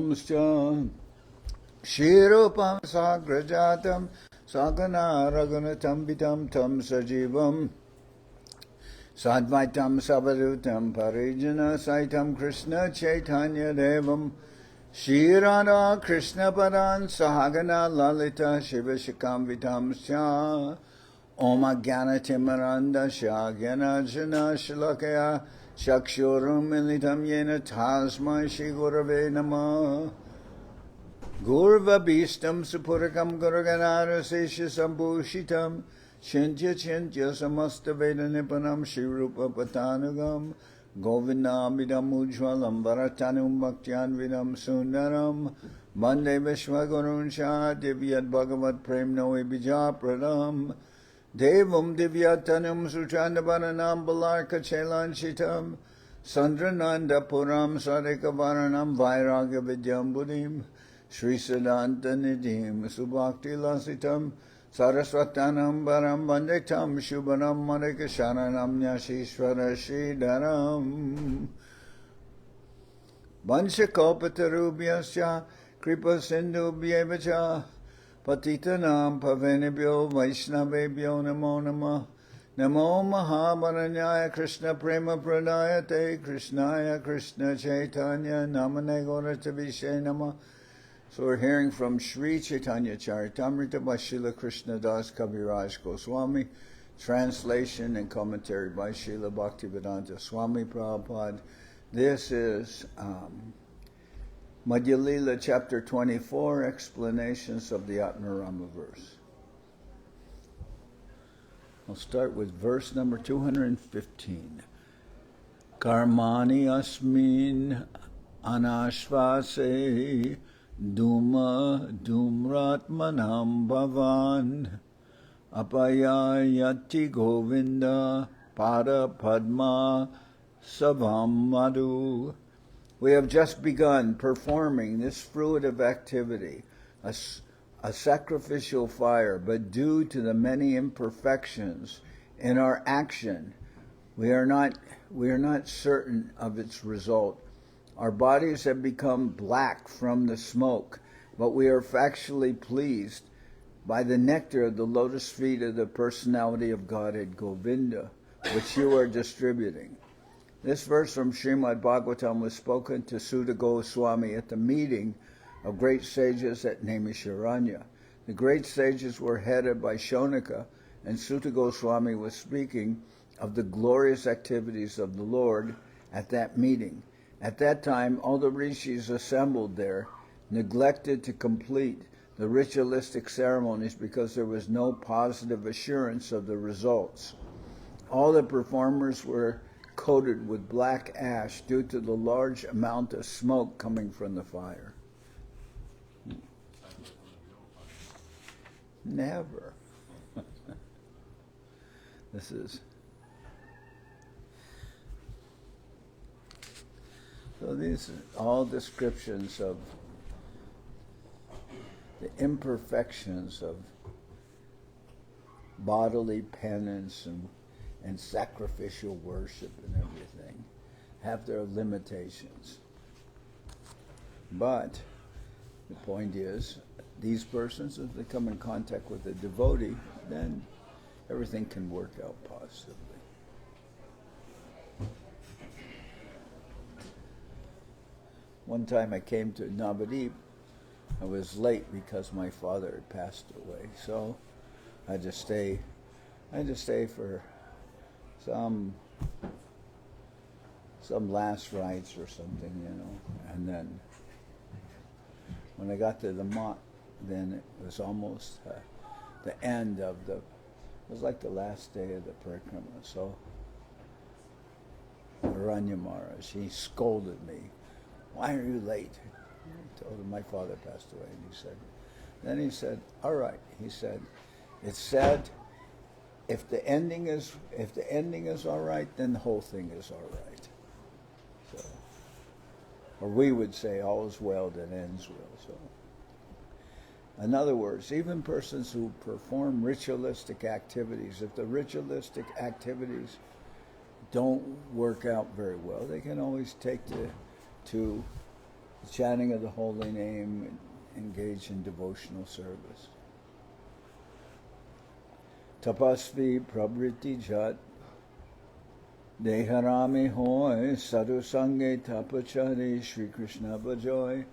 Pumscha Shirupam Sagrajatam Sakana Ragunatam Vitam Tam Sajivam Sadvaitam Sabadutam Parijana Saitam Krishna Chaitanya Devam Shirada Krishna Padan Sahagana Lalita Shivashikam Vitam Sya Om Agyana Timaranda Shagyana Jana Shalakaya Shakshurum Militam Yena Tasma Shri Gurave Namah Gurva Bhistam Supurakam Guruganara Sesha Sambhushitam Chintya Chintya Samasta Veda Nipanam Shri Rupa Patanagam Govindamidam Ujwalam Bharatanum Bhaktyan Vidam Sundaram Bande Vishwagurun Shah Divyat Bhagavat Prem Noe Bija Pradam Devam Divyatanam Suchandabaranam Balarka Chelan Shitam Sandrananda Puram Sarika Varanam Vairagya Vidyam Buddhim Sri Siddhanta Nidhim Subhakti Lasitam Saraswatanam Baram Bandektam Shubhanam Madhika Sharanam Nyashishwara Shridaram Vanshakopatarubyasya Kripa Sindhu Bhyevacha Patitanam Pavenibhyo Vaishnavebhyo Namo Namah Namo Mahabaranyaya Krishna Prema Pradayate Krishnaya Krishna Chaitanya Namane Gauratavishe Namah. So we're hearing from Sri Chaitanya Charitamrita by Srila Krishnadas Kaviraj Goswami, translation and commentary by Srila Bhaktivedanta Swami Prabhupad. This is Madhya-lila chapter 24, explanations of the Atmarama verse. I'll start with verse number 215. Karmani asmin anashvase Duma Dumratmanam Bhavan Apayayati Govinda Pada Padma Savam Madhu. We have just begun performing this fruitive activity, a sacrificial fire, but due to the many imperfections in our action, we are not certain of its result. Our bodies have become black from the smoke, but we are factually pleased by the nectar of the lotus feet of the personality of Godhead Govinda, which you are distributing. This verse from Srimad Bhagavatam was spoken to Sutta Goswami at the meeting of great sages at Naimisharanya. The great sages were headed by Shonaka, and Sutta Goswami was speaking of the glorious activities of the Lord at that meeting. At that time, all the rishis assembled there neglected to complete the ritualistic ceremonies because there was no positive assurance of the results. All the performers were coated with black ash due to the large amount of smoke coming from the fire. Never. This is... So these are all descriptions of the imperfections of bodily penance and sacrificial worship and everything have their limitations. But the point is, these persons, if they come in contact with a devotee, then everything can work out positively. One time I came to Navadip. I was late because my father had passed away, so I had to stay for some last rites or something, And then when I got to the Mott, then it was almost the end of it was like the last day of the parikrama. So Aranya Maharaj, he scolded me. Why are you late? I told him my father passed away, and he said, all right. He said, it's said, if the ending is all right, then the whole thing is all right. So, or we would say, all is well that ends well. So, in other words, even persons who perform ritualistic activities, if the ritualistic activities don't work out very well, they can always take to chanting of the holy name, engage in devotional service. Tapasvi pravriti jat deharami hoy sadhu sange tapachari Sri Krishna bhajoy.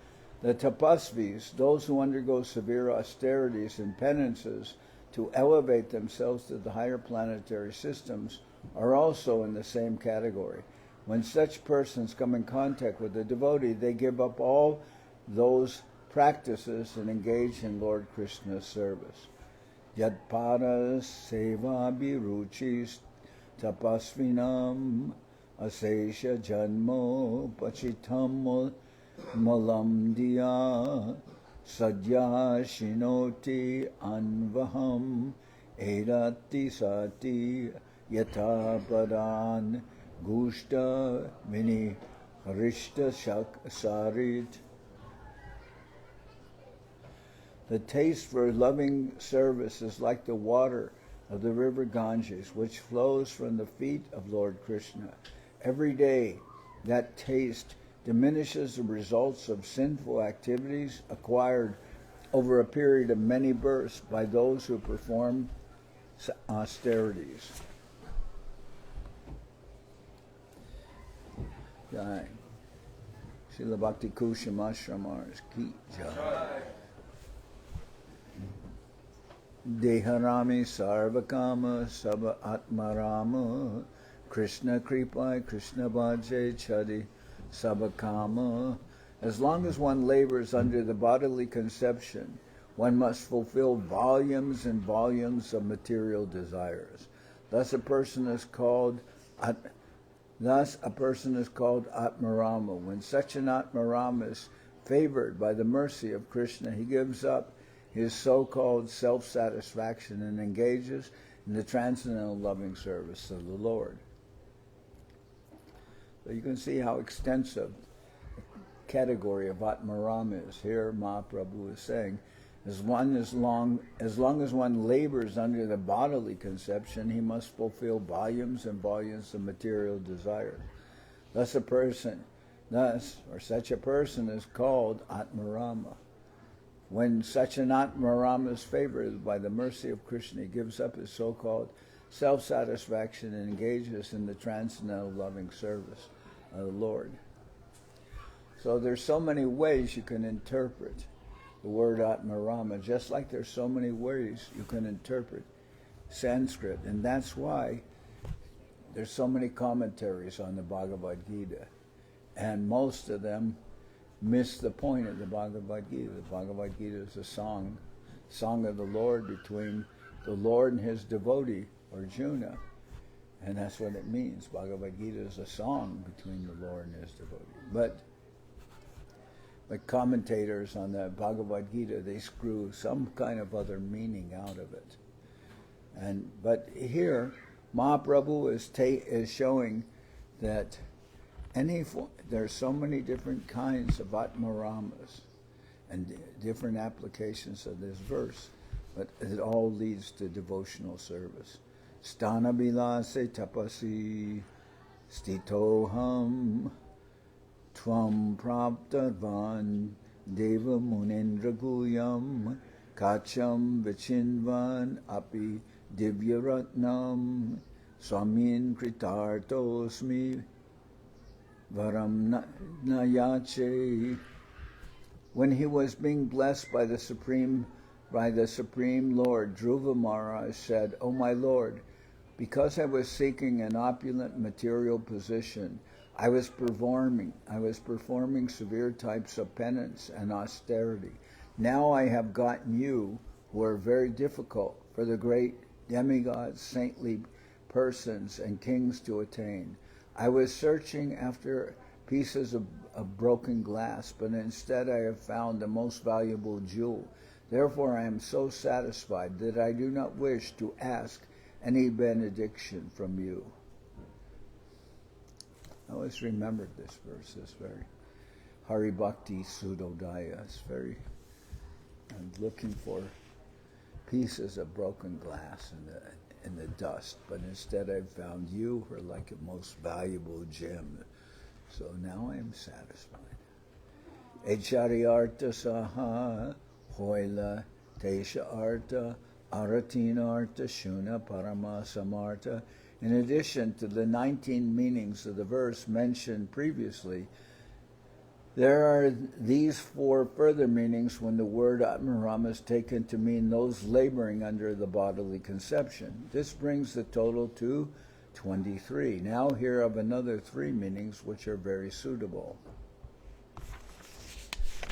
The tapasvis, those who undergo severe austerities and penances to elevate themselves to the higher planetary systems, are also in the same category. When such persons come in contact with a devotee, they give up all those practices and engage in Lord Krishna's service. Yatparas seva biruchis tapasvinam asesha janmo pachitam malam diya sadya shinoti anvaham edati sati yata padan gushta mini harishta shak sarit. The taste for loving service is like the water of the river Ganges, which flows from the feet of Lord Krishna. Every day, that taste diminishes the results of sinful activities acquired over a period of many births by those who perform austerities. Jai. Srila Bhakti Kusham Ashramars Ki Jai. Deharami Sarvakama Saba Atmarama Krishna Kripai Krishna Bhaje Chadi Sabakama. As long as one labors under the bodily conception, one must fulfill volumes and volumes of material desires. Thus a person is called Atmarama. When such an Atmarama is favored by the mercy of Krishna, he gives up his so-called self-satisfaction and engages in the transcendental loving service of the Lord. So you can see how extensive the category of Atmarama is. Here Mahaprabhu is saying, as long as one labors under the bodily conception, he must fulfill volumes and volumes of material desires. Such a person is called Atmarama. When such an Atmarama is favored by the mercy of Krishna, he gives up his so-called self-satisfaction and engages in the transcendental loving service of the Lord. So there's so many ways you can interpret the word Atmarama, just like there's so many ways you can interpret Sanskrit. And that's why there's so many commentaries on the Bhagavad Gita. And most of them miss the point of the Bhagavad Gita. The Bhagavad Gita is a song of the Lord between the Lord and his devotee, Arjuna. And that's what it means. Bhagavad Gita is a song between the Lord and his devotee. But commentators on the Bhagavad Gita, they screw some kind of other meaning out of it. But here, Mahaprabhu is showing that there's so many different kinds of Atmaramas and different applications of this verse, but it all leads to devotional service. Stana bilase tapasi stitoham tvam praptavan deva munendra guyam kacham vichinvan api divyaratnam swamin kritartosmi varam nayache. When he was being blessed by the Supreme Lord, Dhruva Maharaj said, "O my Lord, because I was seeking an opulent material position, I was performing severe types of penance and austerity. Now I have gotten you, who are very difficult for the great demigods, saintly persons, and kings to attain. I was searching after pieces of broken glass, but instead I have found the most valuable jewel. Therefore I am so satisfied that I do not wish to ask any benediction from you." I always remembered this verse. It's very Hari Bhakti Sudodaya. It's very, I'm looking for pieces of broken glass in the dust, but instead I've found you, who are like a most valuable gem. So now I am satisfied. Echari arta saha hoila tesha arta aratina arta shuna parama samarta. In addition to the 19 meanings of the verse mentioned previously, there are these 4 further meanings when the word Atmarama is taken to mean those laboring under the bodily conception. This brings the total to 23. Now hear of another 3 meanings which are very suitable.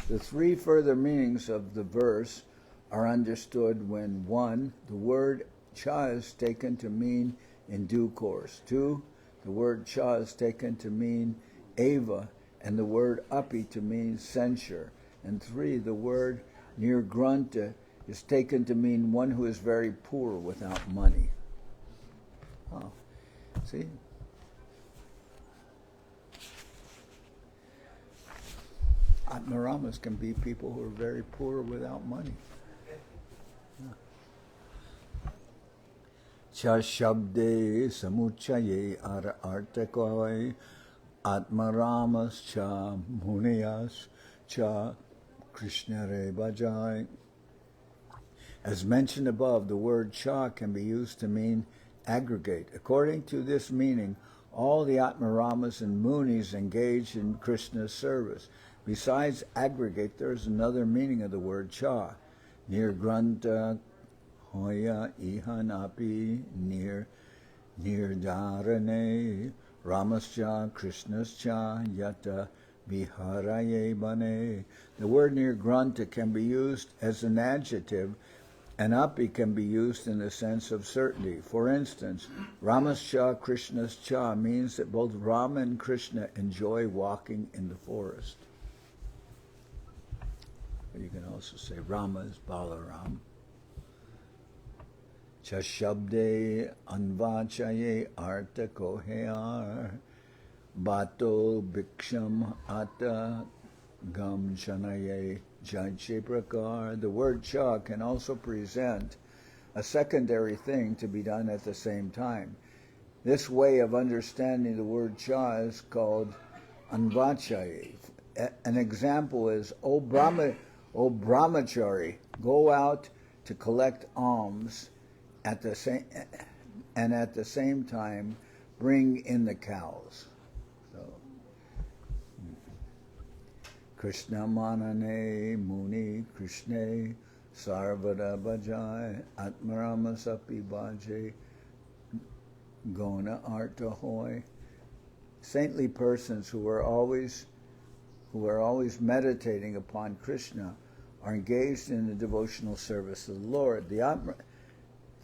The 3 further meanings of the verse are understood when 1. The word cha is taken to mean in due course. 2. The word cha is taken to mean eva, and the word api to mean censure. And 3. The word nirgranta is taken to mean one who is very poor without money. Wow. See? Atmaramas can be people who are very poor without money. Cha shabde samuchaye artakoi Atmaramas cha muniyas cha krishnare bhajai. As mentioned above, the word cha can be used to mean aggregate. According to this meaning, all the Atmaramas and Munis engaged in Krishna's service. Besides aggregate, there is another meaning of the word cha. Nirgranta hoya ihanapi nirdharane Ramascha Krishnascha yata viharaye bane. The word nirgranta can be used as an adjective, and api can be used in the sense of certainty. For instance, Ramascha Krishnascha means that both Rama and Krishna enjoy walking in the forest. You can also say Rama is Balaram. Chashabde anvachaye arta koheyar bato biksham ata gam chanaye janche prakar. The word cha can also present a secondary thing to be done at the same time. This way of understanding the word cha is called anvachaye. An example is, O brahmachari, go out to collect alms at the same time bring in the cows. So Krishna manane muni Krishne sarvada bhajai atmarama sapi bhaje gona arta hoy. Saintly persons who are always meditating upon Krishna are engaged in the devotional service of the Lord. The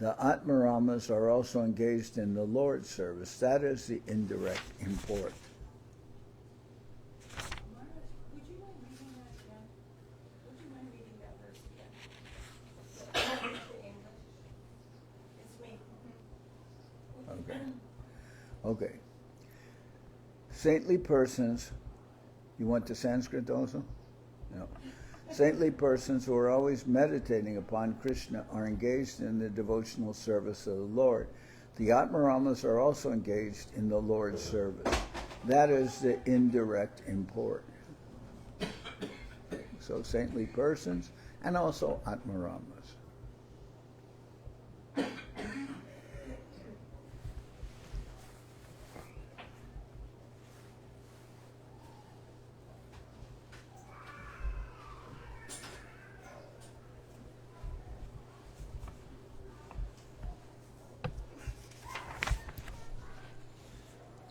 Atmaramas are also engaged in the Lord's service. That is the indirect import. Maharaj, would you mind reading that again? Would you mind reading that verse again? The English. It's me. Okay. Saintly persons, you want the Sanskrit also? No. Saintly persons who are always meditating upon Krishna are engaged in the devotional service of the Lord. The Atmaramas are also engaged in the Lord's service. That is the indirect import. So saintly persons and also Atmaramas.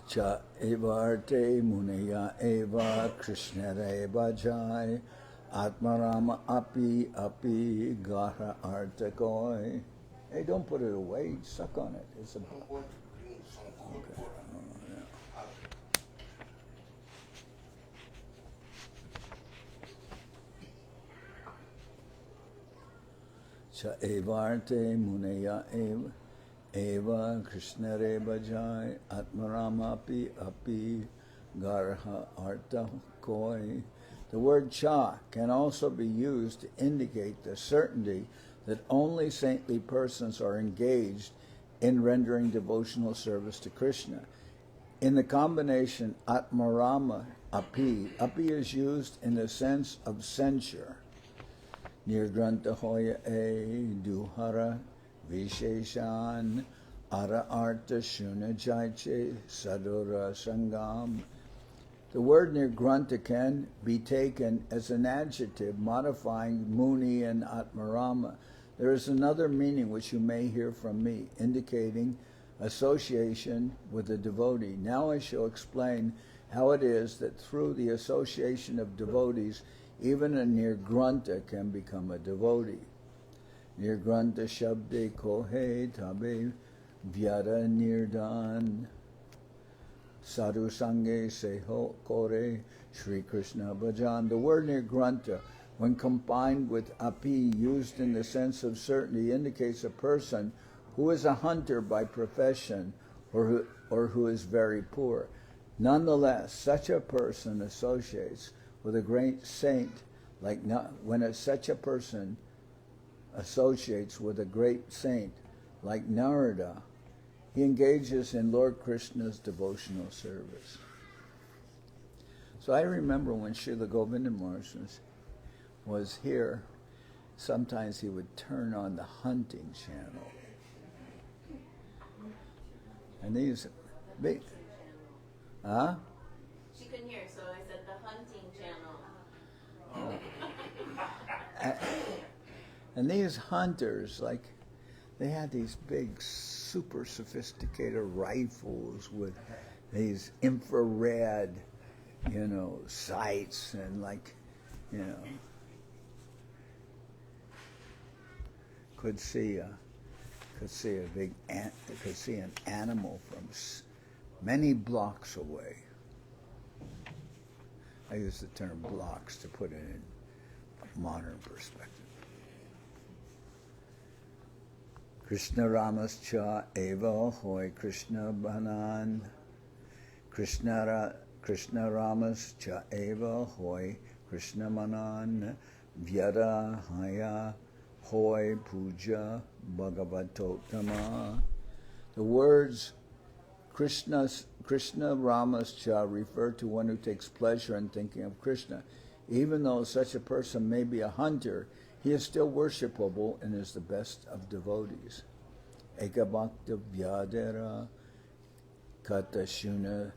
Cha evarte muneya eva krishnare bhajai atmarama api gara artakoi. Hey, don't put it away. Suck on it. It's a book. Okay. Cha evarte muneya eva krishnare bhajai atmarama api garha arta koi. The word cha can also be used to indicate the certainty that only saintly persons are engaged in rendering devotional service to Krishna. In the combination Atmarama api. Api is used in the sense of censure. Nirgranta hoya e duhara visheshan ara arta shuna jaiche sadura sangam. The word nirgranta can be taken as an adjective modifying Muni and Atmarama. There is another meaning which you may hear from me, indicating association with a devotee. Now I shall explain how it is that through the association of devotees, even a nirgranta can become a devotee. Nirgranta shabde kohe tabe vyara nirdan sadhu sange seho kore Sri Krishna bhajan. The word nirgranta, when combined with api, used in the sense of certainty, indicates a person who is a hunter by profession or who is very poor. Nonetheless, such a person associates with a great saint, such a person associates with a great saint like Narada, he engages in Lord Krishna's devotional service. So I remember when Srila Govinda Maharaj was here, sometimes he would turn on the hunting channel. And these big... Huh? She couldn't hear, so I said the hunting channel. And these hunters, like, they had these big, super sophisticated rifles with these infrared, sights, and could see an animal from many blocks away. I use the term blocks to put it in modern perspective. Krishna Ramascha eva hoy Krishna banan. Krishna Ramascha eva hoy Krishna manan. Vyara haya hoy puja bhagavatotama. The words Krishna Ramascha refer to one who takes pleasure in thinking of Krishna. Even though such a person may be a hunter, he is still worshipable and is the best of devotees. Eka bhakta vyadera kata shuna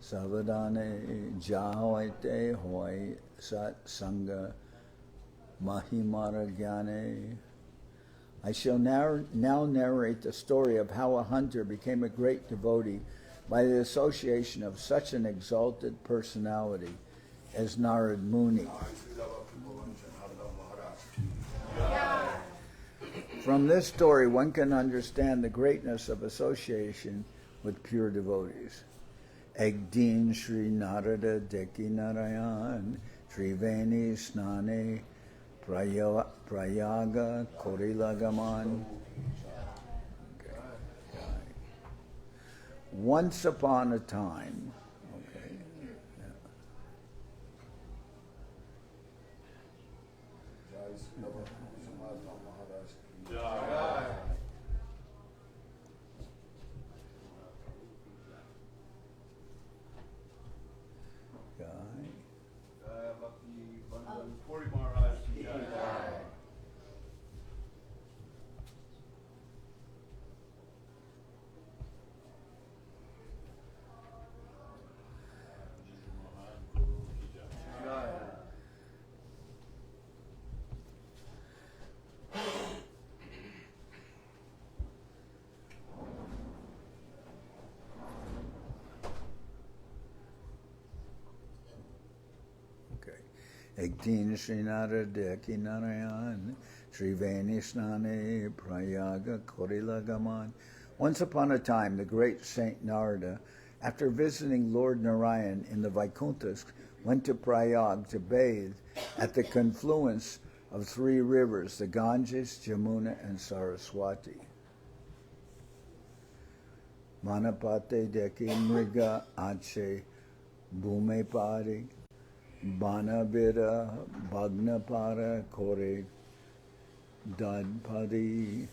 savadane jahoite hoy sat sangha mahimara jnane. I shall now narrate the story of how a hunter became a great devotee by the association of such an exalted personality as Narad Muni. From this story, one can understand the greatness of association with pure devotees. Egdin Sri Narada Deki Narayan Triveni Snane Prayaga Korilagaman. Once upon a time, Ektin Srinara Deki Narayan Triveni Snane Prayaga Korilagaman. Once upon a time, the great Saint Narada, after visiting Lord Narayan in the Vaikunthas, went to Prayag to bathe at the confluence of three rivers, the Ganges, Jamuna, and Saraswati. Manapate Deki Mriga Ache Bhume Pari Banavira Bhagnapara Kore Dadpadi.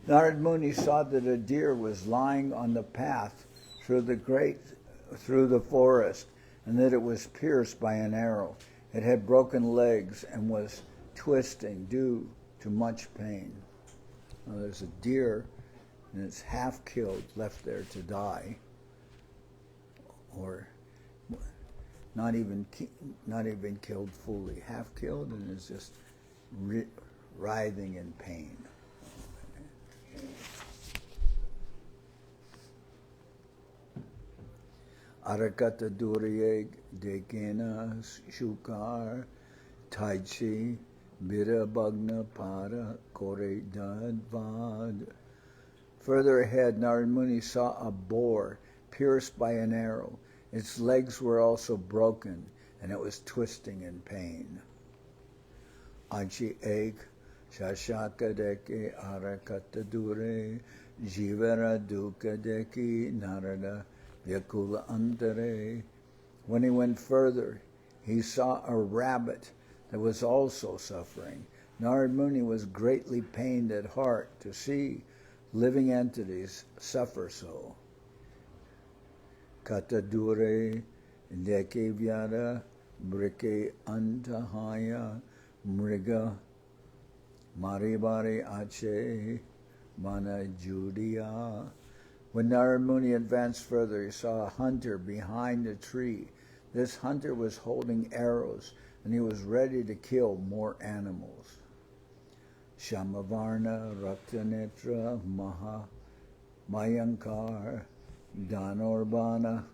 Narad Muni saw that a deer was lying on the path through the great through the forest, and that it was pierced by an arrow. It had broken legs and was twisting due to much pain. Now, there's a deer, and it's half killed, left there to die, or not even killed fully, half killed, and is just writhing in pain. Arakata Durye Dekena Shukar Taichi Birabagna Para Kore Dadvad. Further ahead, Narad Muni saw a boar pierced by an arrow. Its legs were also broken, and it was twisting in pain. Achi Ek Shashaka Deke Arakata Dure Jivara Duka Deki Narada Vyakula Antare. When he went further, he saw a rabbit that was also suffering. Narad Muni was greatly pained at heart to see living entities suffer so. Kata Dure Deke Vyara Brike Antahaya Mriga Maribari Ache Mana Judia. When Narad Muni advanced further, he saw a hunter behind a tree. This hunter was holding arrows, and he was ready to kill more animals. Shamavarna Raktanetra Maha Mayankar Danorbana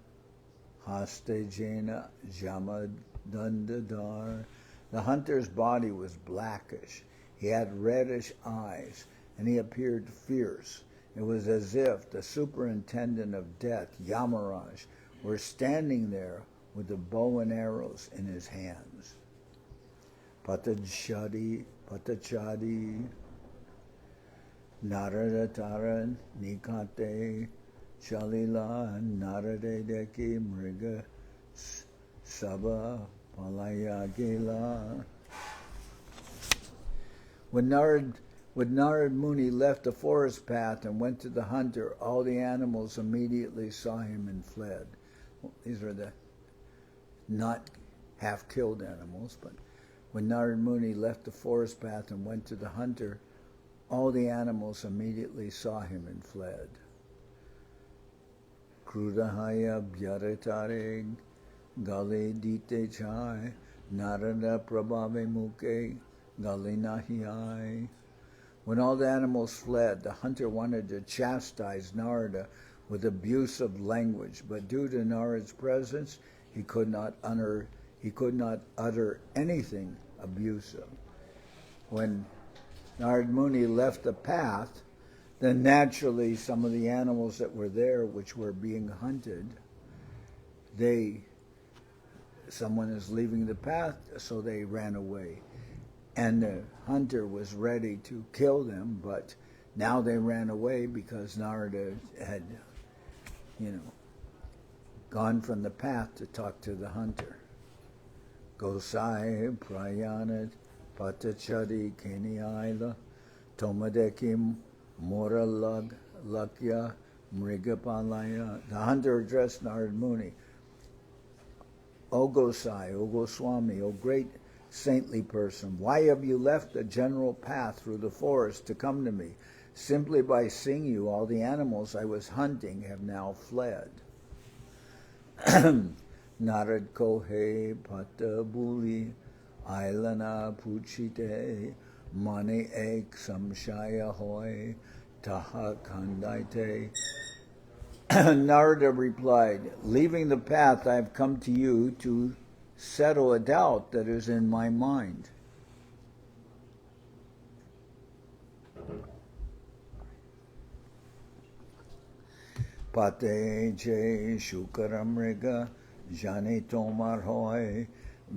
Hastejena Jamadandadar. The hunter's body was blackish. He had reddish eyes, and he appeared fierce. It was as if the superintendent of death, Yamaraj, were standing there with the bow and arrows in his hands. Patachadi, Narada Taran, Nikate, Shalila, Narade Deki, Mriga, Saba, Palaya Gela. When Narad Muni left the forest path and went to the hunter, all the animals immediately saw him and fled. Well, these are the not half-killed animals, but when Narad Muni left the forest path and went to the hunter, all the animals immediately saw him and fled. Krudahaya Bhyaratare Gale Dite Chai Narada Prabhave Muke Gale Nahiyai. When all the animals fled, the hunter wanted to chastise Narada with abusive language, but due to Narad's presence, he could not utter anything abusive. When Narad Muni left the path, then naturally some of the animals that were there, which were being hunted, someone is leaving the path, so they ran away. And the hunter was ready to kill them, but now they ran away because Narada had, gone from the path to talk to the hunter. Gosai Prayanat Patachari Keniaila Tomadekim Moralag Lakya Mrigapalaya. The hunter addressed Narad Muni. O Gosai, O Goswami, O great saintly person, why have you left the general path through the forest to come to me? Simply by seeing you, all the animals I was hunting have now fled. Narad Kohe Patabuli Ailana Puchite Mani Ek Samshaya Hoy Taha Kandaite. Narada replied, leaving the path I have come to you to settle a doubt that is in my mind. Pate je shukaramriga jane tomar hoy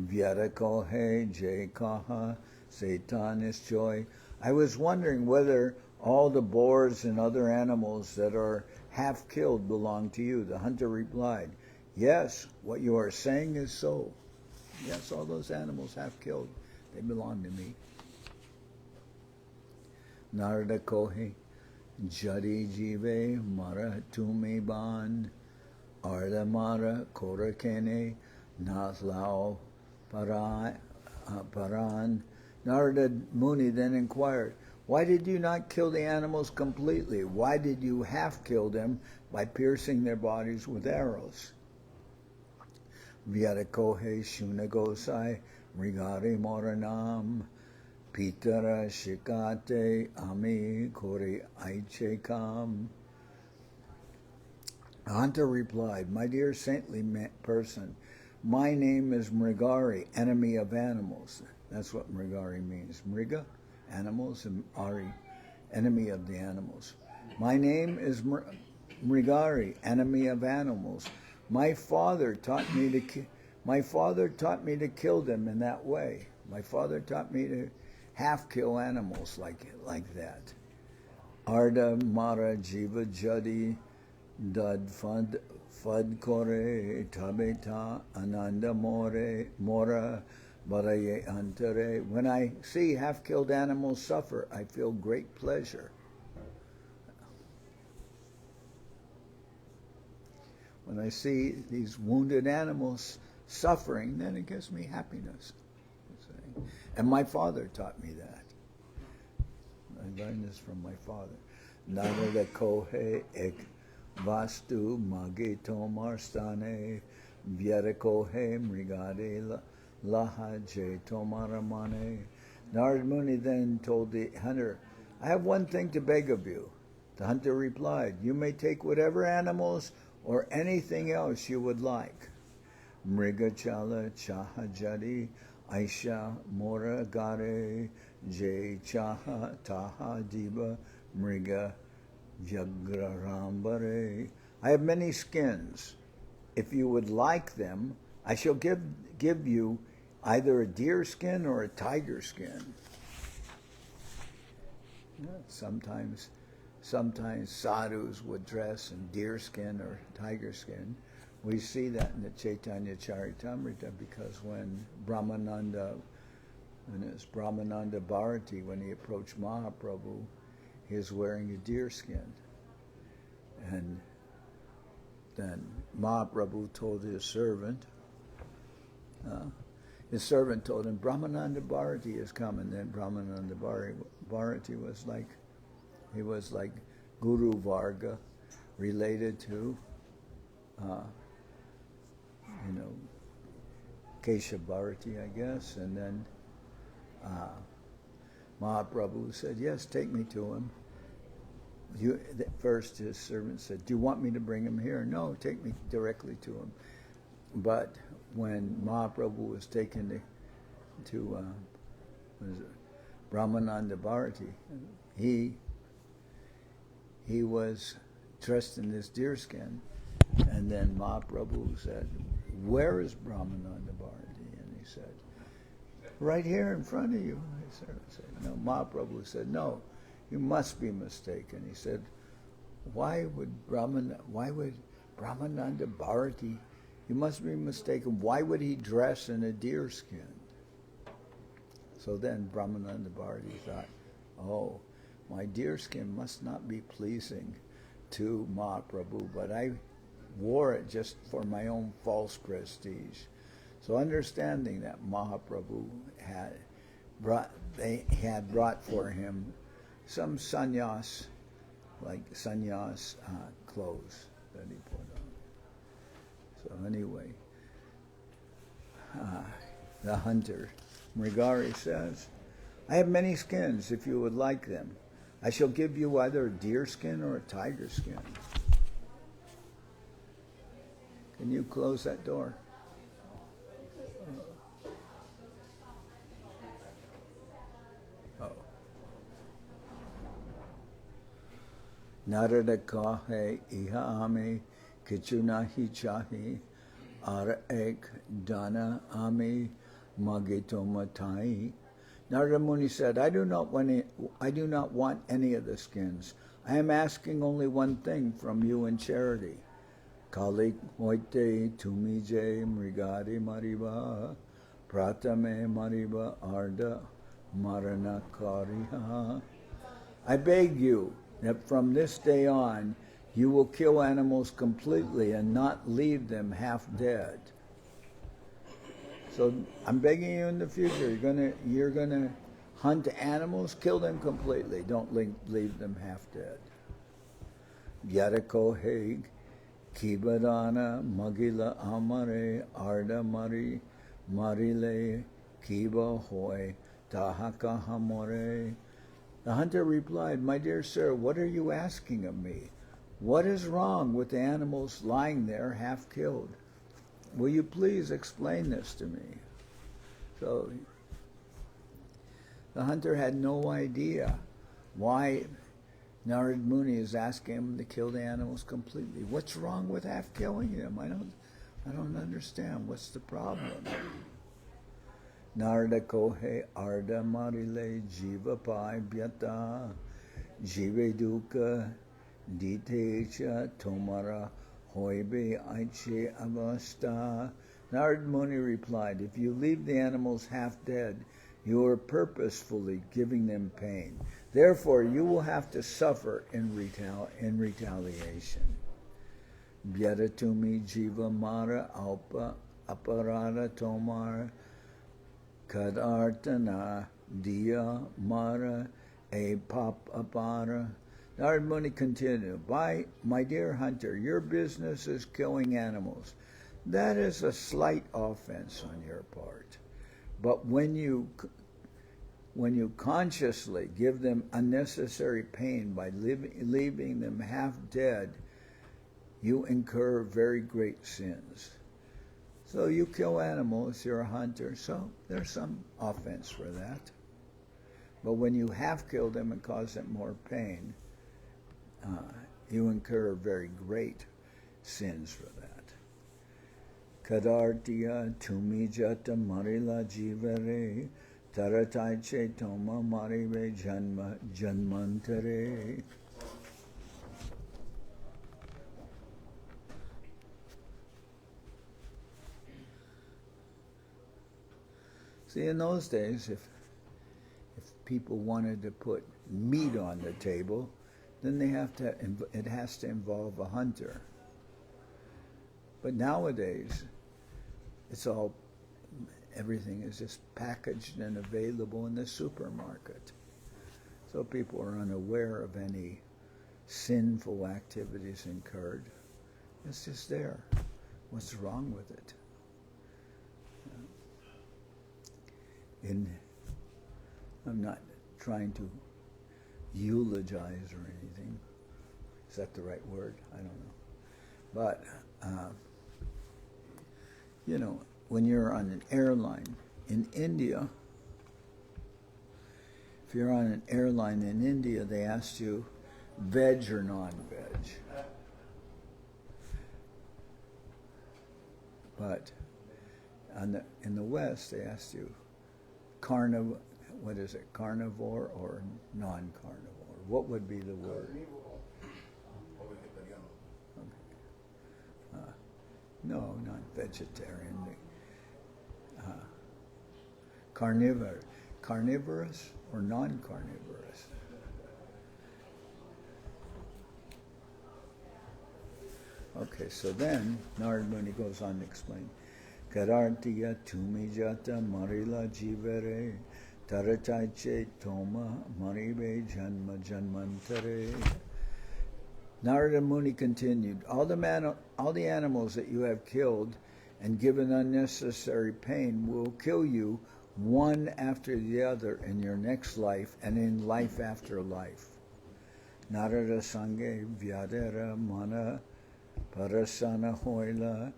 vyarakohe je kaha satanis joy. I was wondering whether all the boars and other animals that are half killed belong to you. The hunter replied, yes, what you are saying is so. Yes, all those animals half killed, they belong to me. Narada Kohi Jari Jive Mara Tumi Ban Ardamara Korakene Naslao Paran. Narada Muni then inquired, why did you not kill the animals completely? Why did you half kill them by piercing their bodies with arrows? Vyadakohe Shunagosai Mrigari Moranam Pitara Shikate Ami Kori Aichekam. Hunter replied, my dear saintly person, my name is Mrigari, enemy of animals. That's what Mrigari means. Mriga, animals, and Ari, enemy of the animals. My name is Mrigari, enemy of animals. My father taught me to kill them in that way. My father taught me to half kill animals like that. Arda Mara Jiva Jadi Dad Fad Kore Tabeta Ananda Mora Baraye Antare. When I see half-killed animals suffer, I feel great pleasure. When I see these wounded animals suffering, then it gives me happiness. And my father taught me that. I learned this from my father. Narada Kohe Ek Vastu Mage Tomar Stane Vyarakohe Mrigade Laha Je Tomaramane. Narada Muni then told the hunter, I have one thing to beg of you. The hunter replied, you may take whatever animals or anything else you would like. Mriga Chala Chahajadi Aisha Mora Gare Je Chaha Taha Diba Mriga Vyagrarambare. I have many skins. If you would like them, I shall give you either a deer skin or a tiger skin. Sometimes sadhus would dress in deer skin or tiger skin. We see that in the Chaitanya Charitamrita because when his Brahmananda Bharati, when he approached Mahaprabhu, he was wearing a deer skin. And then Mahaprabhu told his servant told him, Brahmananda Bharati is coming. Then Brahmananda Bharati was like Guru Varga, related to, Kesha Bharati, I guess. And then Mahaprabhu said, yes, take me to him. First his servant said, do you want me to bring him here? No, take me directly to him. But when Mahaprabhu was taken to Brahmananda Bharati, he was dressed in this deer skin. And then Mahaprabhu said, where is Brahmananda Bharati? And he said, right here in front of you. The servant said, no. Mahaprabhu said, no, you must be mistaken. He said, why would Brahmananda Bharati, you must be mistaken. Why would he dress in a deer skin? So then Brahmananda Bharati thought, oh, my deer skin must not be pleasing to Mahaprabhu, but I wore it just for my own false prestige. So understanding that Mahaprabhu had brought for him some sannyas, like sannyas clothes that he put on. So anyway, the hunter, Mrigari, says, I have many skins if you would like them. I shall give you either a deer skin or a tiger skin. Can you close that door? Narada kahe iha ame kichuna hi chahi ar ek dana ame magitomatai. Narada Muni said, I do not want any of the skins. I am asking only one thing from you in charity. Kalik hoite tumije mrigari mariba pratame mariba arda maranakariha. I beg you that from this day on you will kill animals completely and not leave them half dead. So I'm begging you in the future, you're gonna hunt animals, kill them completely. Don't leave them half dead. Yarako heg, kibadana, magila amare, arda mari, marile, kiba hoy, tahaka hamore. The hunter replied, "My dear sir, what are you asking of me? What is wrong with the animals lying there half killed? Will you please explain this to me?" So the hunter had no idea why Narad Muni is asking him to kill the animals completely. What's wrong with half killing them? I don't understand. What's the problem? Narada kohe arda marile jiva pai byata jive duka ditecha tomara hoibe aiche avasta. Narad Muni replied, "If you leave the animals half dead, you are purposefully giving them pain. Therefore, you will have to suffer in retaliation. Byadatumi jiva mara alpa aparada tomar kadartana diya mara a pap apara." Narad Muni continued, My dear hunter, your business is killing animals. That is a slight offense on your part. But when you consciously give them unnecessary pain by leaving them half dead, you incur very great sins. So you kill animals, you're a hunter, so there's some offense for that. But when you half kill them and cause them more pain, you incur very great sins for that. Kadartiya tumijata marila jivare taratai chetoma marive janmantare. See, in those days, if people wanted to put meat on the table, then it has to involve a hunter. But nowadays, everything is just packaged and available in the supermarket. So people are unaware of any sinful activities incurred. It's just there. What's wrong with it? I'm not trying to eulogize or anything. Is that the right word? I don't know. But, when you're on an airline in India, if you're on an airline in India, they ask you veg or non-veg. But in the West, they ask you carnivore or non-carnivore? What would be the word? No, not vegetarian. Carnivorous or non-carnivorous? Okay, so then Narad Muni goes on to explain. Karartiya tumijata marila jivere tarataiche toma maribe janma janmantare. Narada Muni continued, all the animals that you have killed and given unnecessary pain will kill you one after the other in your next life and in life after life. Narada sange vyadera mana parasana hoila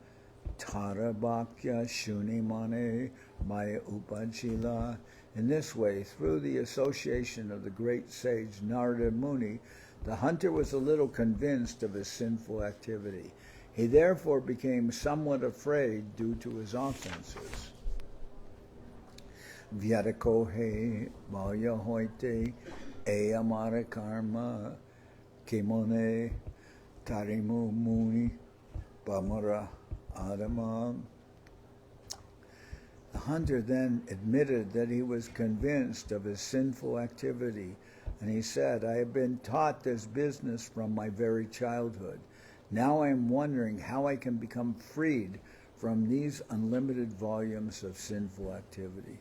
tarabhakya shunimane maya upajila. In this way, through the association of the great sage Narada Muni, the hunter was a little convinced of his sinful activity. He therefore became somewhat afraid due to his offenses. Vyadakohe Maya Hoite Eyamara Karma Kimone Tarimu Muni Bamara Adama. The hunter then admitted that he was convinced of his sinful activity And he said, I have been taught this business from my very childhood. Now I am wondering how I can become freed from these unlimited volumes of sinful activity.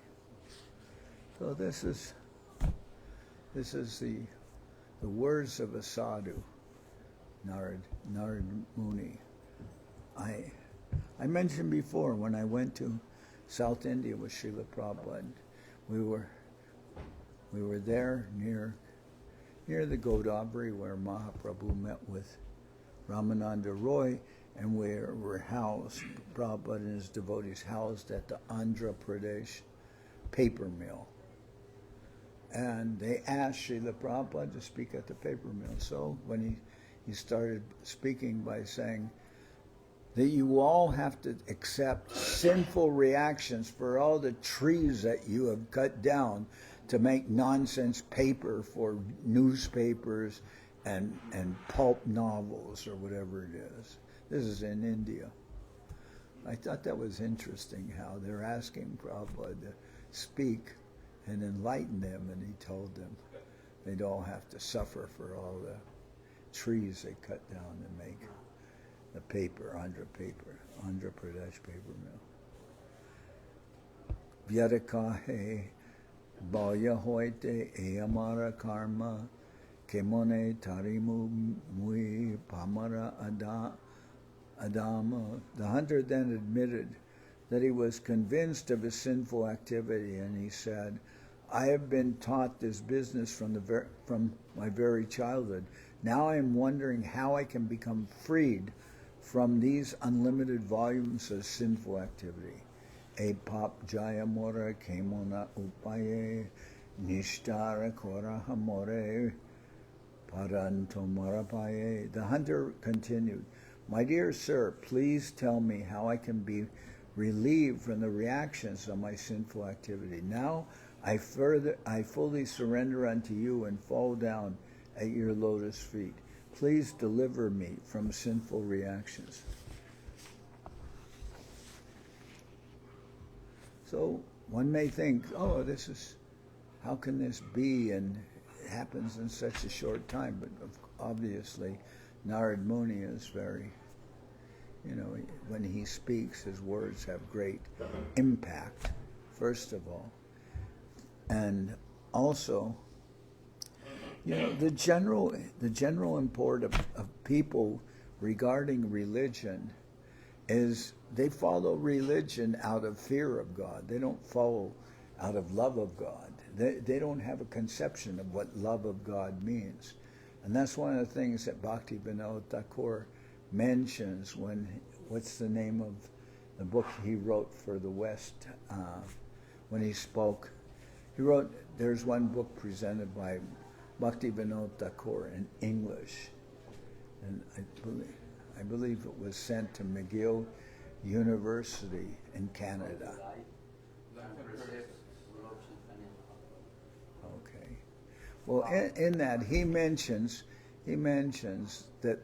So this is the words of a sadhu, Narad Muni. I mentioned before when I went to South India with Srila Prabhupada, we were there near the Godavari where Mahaprabhu met with Ramananda Roy, and we were housed, Prabhupada and his devotees housed at the Andhra Pradesh paper mill. And they asked Srila Prabhupada to speak at the paper mill. So when he started speaking by saying that you all have to accept sinful reactions for all the trees that you have cut down to make nonsense paper for newspapers and pulp novels or whatever it is. This is in India. I thought that was interesting how they're asking Prabhupada to speak and enlighten them, and he told them they'd all have to suffer for all the trees they cut down to make the paper, Andhra Pradesh paper mill. Vyadakahe Balya hoite eamara karma kemone tarimu mui pamara adama. The hunter then admitted that he was convinced of his sinful activity, and he said, I have been taught this business from my very childhood. Now I am wondering how I can become freed from these unlimited volumes of sinful activity. E pap jaya mora kemona upaye nishtara kora hamore paranto marapaye. The hunter continued, my dear sir, please tell me how I can be relieved from the reactions of my sinful activity. Now I fully surrender unto you and fall down at your lotus feet. Please deliver me from sinful reactions. So one may think, oh, how can this be? And it happens in such a short time. But obviously, Narad Muni is very, when he speaks, his words have great impact, first of all. And also, the general import of people regarding religion is they follow religion out of fear of God. They don't follow out of love of God. They don't have a conception of what love of God means. And that's one of the things that Bhaktivedanta Thakur mentions what's the name of the book he wrote for the West when he spoke. He wrote, there's one book presented by Bhaktivedanta Thakur in English, and I believe it was sent to McGill University in Canada. Okay. Well, in that he mentions that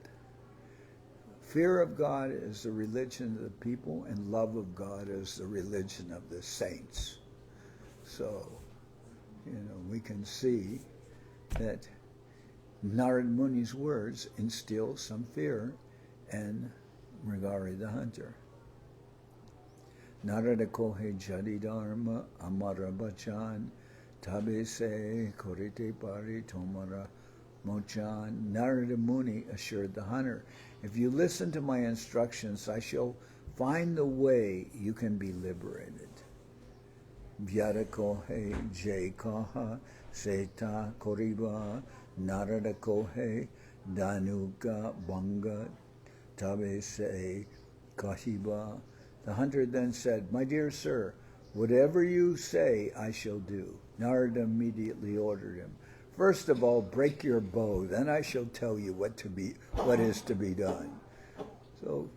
fear of God is the religion of the people, and love of God is the religion of the saints. So, we can see that Narad Muni's words instill some fear in Mrigari the hunter. Narada kohe jadi dharma amara bachan tabe se korite pari tomara mochan. Narada Muni assured the hunter, if you listen to my instructions, I shall find the way you can be liberated. Vyadakohe jaykaha seta koriba naradakohe danuka banga tabe se kahiba. The hunter then said, my dear sir, whatever you say I shall do. Narada immediately ordered him, first of all, break your bow, then I shall tell you what is to be done. So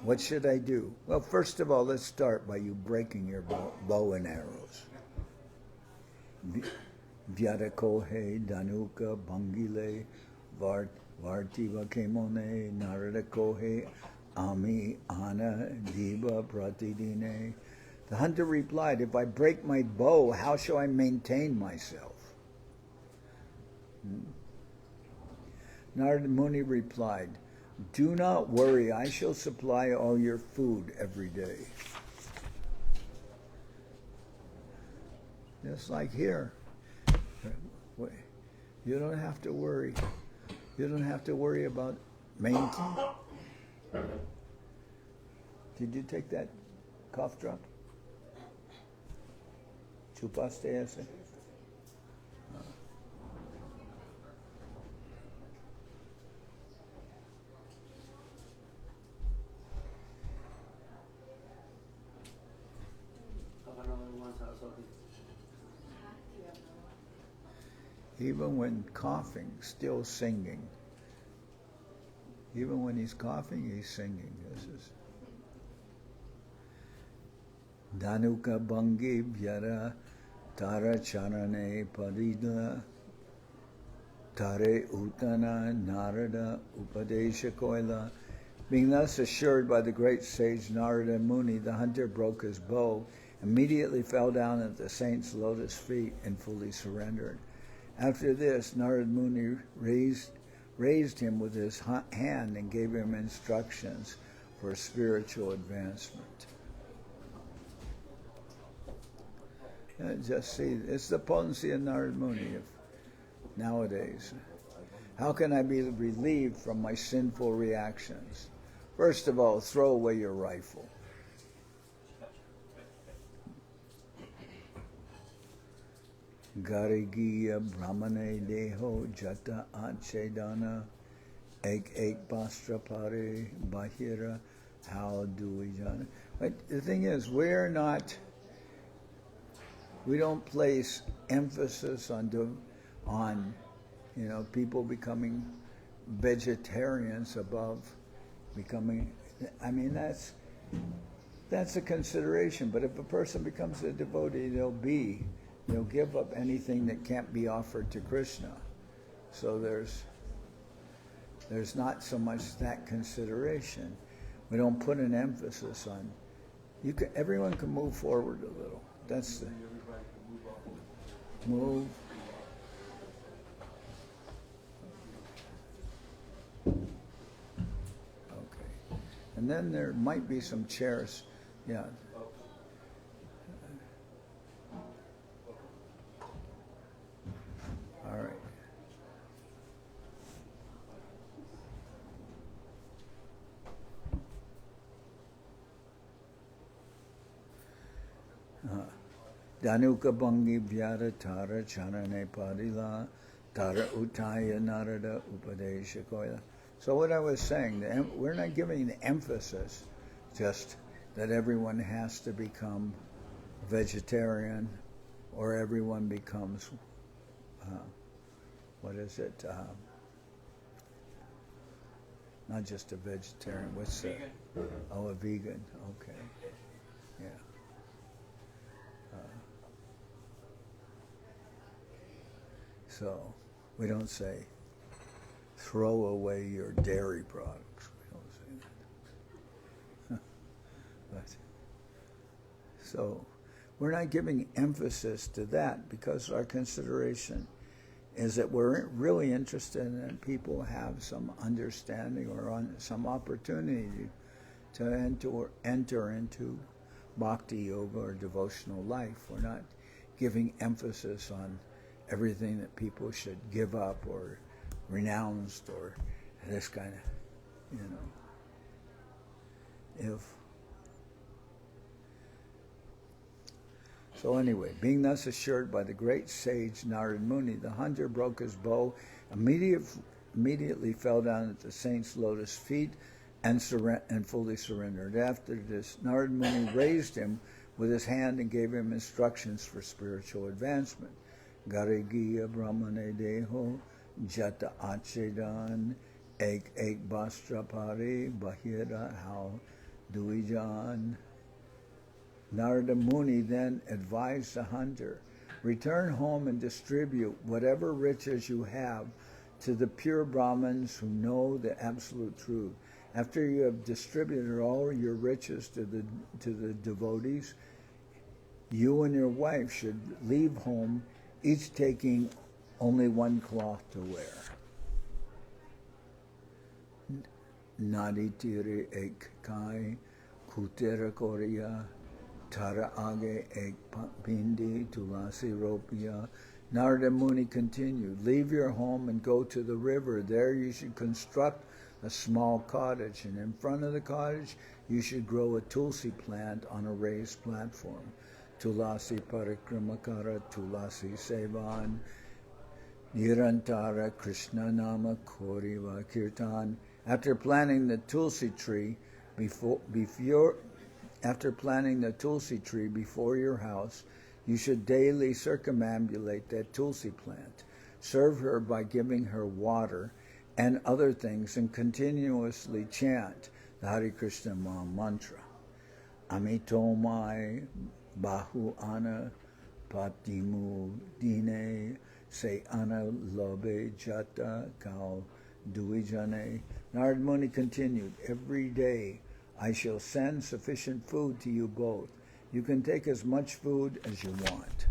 what should I do? Well, first of all, let's start by you breaking your bow and arrows. Vyadakohe danuka bangile vartiva kemone naradakohe ami ana diva pratidine. The hunter replied, if I break my bow, how shall I maintain myself? Narada Muni replied, "Do not worry, I shall supply all your food every day." Just like here. You don't have to worry. You don't have to worry about maintaining. Did you take that cough drop? Chupaste ese? Even when coughing, still singing. Even when he's coughing, he's singing. This is Dhanuka Bhangi Vyara Tara Charane Parida Tare Utana Narada Upadesha Koila. Being thus assured by the great sage Narada Muni, the hunter broke his bow, immediately fell down at the saint's lotus feet and fully surrendered. After this, Narada Muni raised him with his hand and gave him instructions for spiritual advancement. Just see, it's the potency of Narada Muni nowadays. How can I be relieved from my sinful reactions? First of all, throw away your rifle. Garigiya Brahmane Deho Jata Achedana Ek Bastra Pare Bahira. How do we jana? But the thing is, we don't place emphasis on people becoming vegetarians above becoming. I mean, that's a consideration. But if a person becomes a devotee, they'll give up anything that can't be offered to Krishna. So there's not so much that consideration. We don't put an emphasis on. Everyone can move forward a little. That's the move. Okay, and then there might be some chairs. Yeah. All right. Dhanuka Bhangi Vyara Tara Chanane Padila Tara Utaya Narada Upadesha Koila. So what I was saying, we're not giving the emphasis just that everyone has to become vegetarian or everyone becomes not just a vegetarian. What's that? Oh, a vegan. Okay. Yeah. So we don't say throw away your dairy products. We don't say that. But, so we're not giving emphasis to that because our consideration is that we're really interested in that people have some understanding or some opportunity to enter into bhakti yoga or devotional life. We're not giving emphasis on everything that people should give up or renounced or this kind of, So anyway, being thus assured by the great sage Narada Muni, the hunter broke his bow, immediately fell down at the saint's lotus feet and fully surrendered. After this, Narada Muni raised him with his hand and gave him instructions for spiritual advancement. Garigiya Brahmane Deho Jata Achedan Ek Bastra Pare Bahira How Duijan. Narada Muni then advised the hunter, return home and distribute whatever riches you have to the pure Brahmins who know the absolute truth. After you have distributed all your riches to the devotees, you and your wife should leave home, each taking only one cloth to wear. Nadi tire ek kai, kutera korea, tara age ek pindi tulasi ropia. Narada Muni continued, leave your home and go to the river. There you should construct a small cottage, and in front of the cottage you should grow a tulsi plant on a raised platform. Tulasi parikramakara, tulasi sevan, nirantara Krishna nama koriva kirtan. After planting the tulsi tree before your house, you should daily circumambulate that tulsi plant. Serve her by giving her water and other things, and continuously chant the Hare Krishna Maha Mantra. Amitomai Bahu Ana Patimu Dine Se Ana Lobe Jata Kau Duijane. Narad Muni continued, every day I shall send sufficient food to you both. You can take as much food as you want.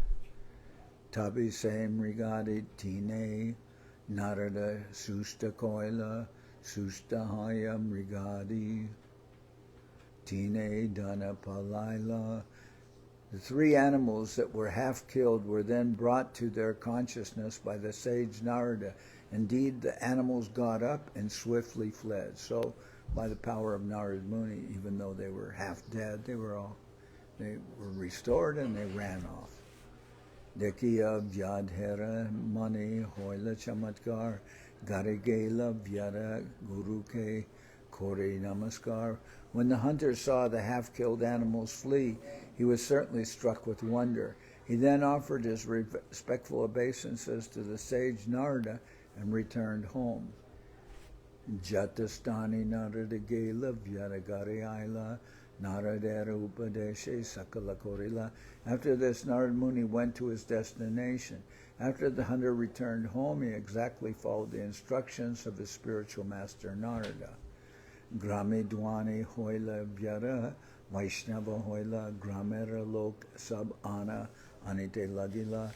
Tabi Sem Rigadi Tine Narada Susta Koila Susta Hayam Rigadi Tine Dana Palaila. The three animals that were half killed were then brought to their consciousness by the sage Narada. Indeed, the animals got up and swiftly fled. So, by the power of Narad Muni, even though they were half dead, they were restored and they ran off. Dekiya Vyadhera Mani Hoila Chamatkar Garigela Vyara Guruke Kore Namaskar. When the hunter saw the half-killed animals flee, he was certainly struck with wonder. He then offered his respectful obeisances to the sage Narada and returned home. Jatastani Narada Gela Vyaragari Aila Naradera Upadeshe Sakala Korila. After this, Narad Muni went to his destination. After the hunter returned home, he exactly followed the instructions of his spiritual master Narada. Grame Dwani Hoila Vyara Vaishnava Hoila Gramera Lok Sab Ana Anite Lagila.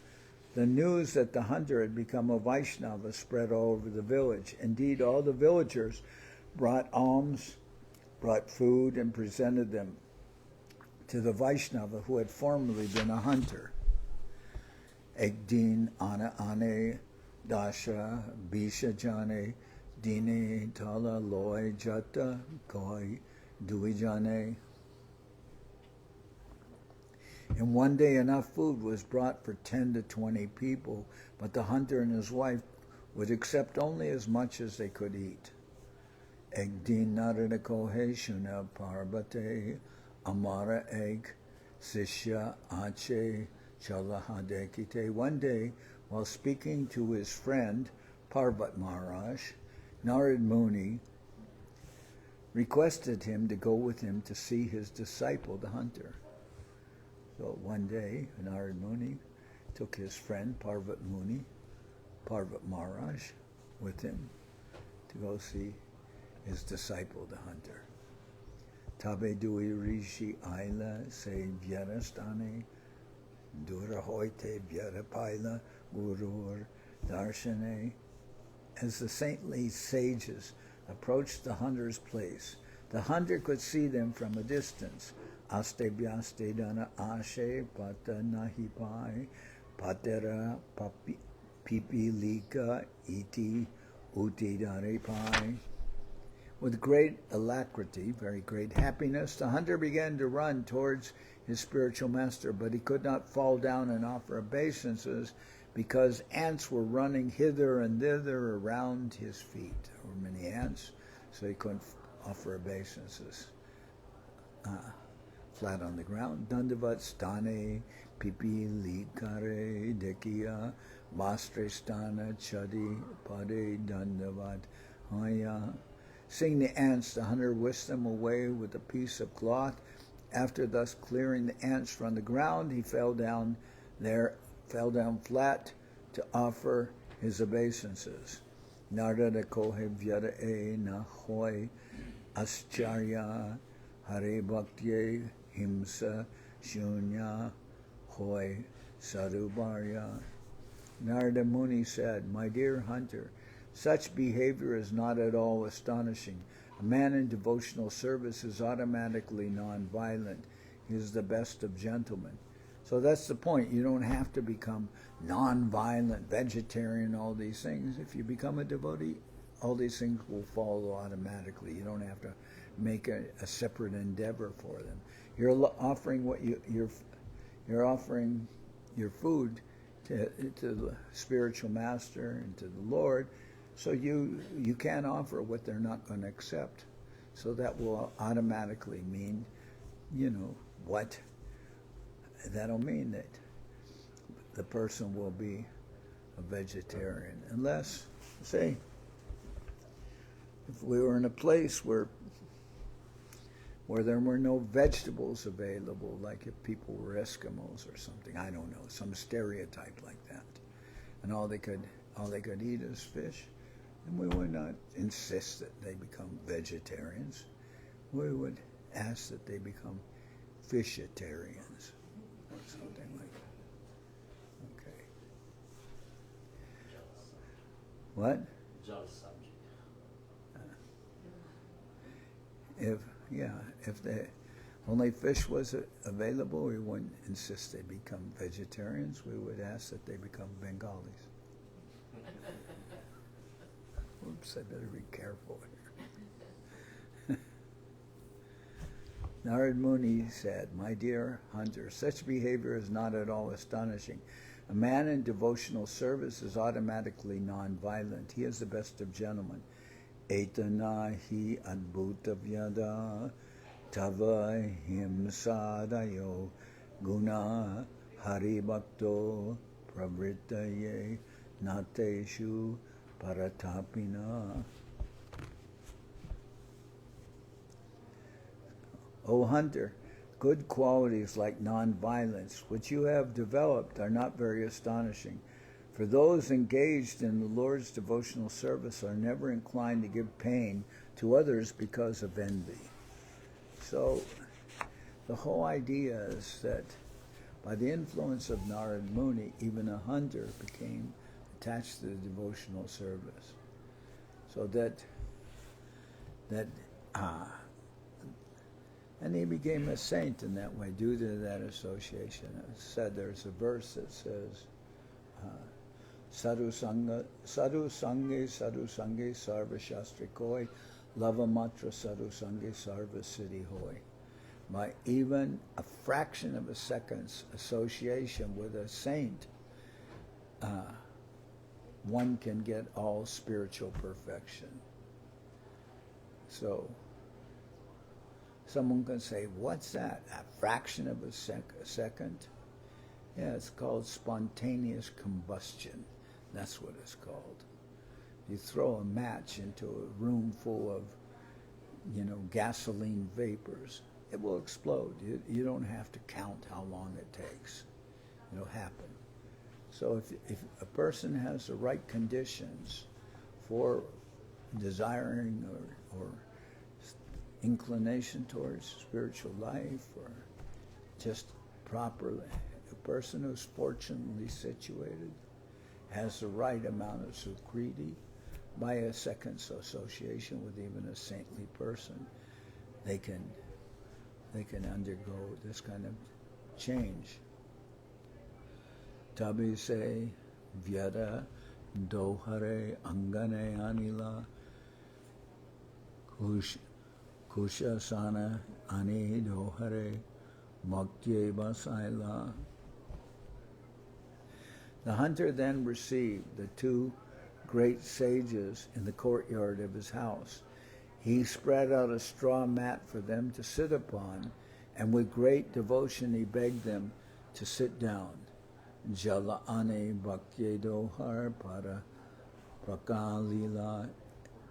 The news that the hunter had become a Vaishnava spread all over the village. Indeed, all the villagers brought alms, brought food, and presented them to the Vaishnava who had formerly been a hunter. Ekdin Ana Ane Dasha Bisha Jane Dine Tala Loy Jata Koi Duijane. In one day enough food was brought for 10 to 20 people, but the hunter and his wife would accept only as much as they could eat. Egdin Narada Kohe Shuna Parbate Amara Egg Sishya Ache Chalahadekite. One day, while speaking to his friend Parvat Maharaj, Narad Muni requested him to go with him to see his disciple, the hunter. So one day, Narad Muni took his friend Parvat Maharaj, with him to go see his disciple, the hunter. Tabe dui rishi aila se vyarastane durahoite vyarapaila gurur darshane. As the saintly sages approached the hunter's place, the hunter could see them from a distance. Aste vyaste dana ashe pata nahipai patera pipilika iti utidare pai. With great alacrity, very great happiness, the hunter began to run towards his spiritual master, but he could not fall down and offer obeisances because ants were running hither and thither around his feet. There were many ants, so he couldn't offer obeisances. Flat on the ground. Dandavat stane pipi likare dekiya vastre stana chadi pade dandavat haya. Seeing the ants, the hunter whisked them away with a piece of cloth. After thus clearing the ants from the ground, he fell down flat to offer his obeisances. Narada kohe vyara e na hoy ascharya hare bhakti himsa shunya hoy sarubarya. Narada Muni said, "My dear hunter, such behavior is not at all astonishing. A man in devotional service is automatically non-violent. He is the best of gentlemen." So that's the point. You don't have to become non-violent, vegetarian, all these things. If you become a devotee, all these things will follow automatically. You don't have to make a separate endeavor for them. You're offering you're offering your food to the spiritual master and to the Lord, so you can't offer what they're not going to accept. So that will automatically mean, what? That'll mean that the person will be a vegetarian. Unless, say, if we were in a place where there were no vegetables available, like if people were Eskimos or something, I don't know, some stereotype like that, and all they could eat is fish, and we would not insist that they become vegetarians. We would ask that they become fishitarians or something like that. Okay. What? If the only fish was available, we wouldn't insist they become vegetarians. We would ask that they become Bengalis. Oops, I better be careful here. Narad Muni said, "My dear hunter, such behavior is not at all astonishing. A man in devotional service is automatically non-violent. He is the best of gentlemen. Etana hi adbhuta vyada tava himsadayo guna haribhakto pravrittaye nateshu paratapina." O hunter, good qualities like non-violence, which you have developed, are not very astonishing. For those engaged in the Lord's devotional service are never inclined to give pain to others because of envy. So the whole idea is that by the influence of Narad Muni, even a hunter became attached to the devotional service. So and he became a saint in that way due to that association. It said there's a verse that says, Sadhu Sange Sarva Shastri Koi, Lavamatra Sadhu Sange Sarva Siddhi Hoy. By even a fraction of a second's association with a saint, one can get all spiritual perfection. So, someone can say, what's that? A fraction of a second? Yeah, it's called spontaneous combustion. That's what it's called. You throw a match into a room full of, gasoline vapors, it will explode. You don't have to count how long it takes. It'll happen. So if a person has the right conditions for desiring or inclination towards spiritual life, or just properly, a person who's fortunately situated has the right amount of sukriti, by a second's association with even a saintly person, they can undergo this kind of change. Tabi se vyada dohare angane anila kusha sana ani dohare bhakti basaila. The hunter then received the two great sages in the courtyard of his house. He spread out a straw mat for them to sit upon, and with great devotion he begged them to sit down. Jala ane bhakti dohar para prakalila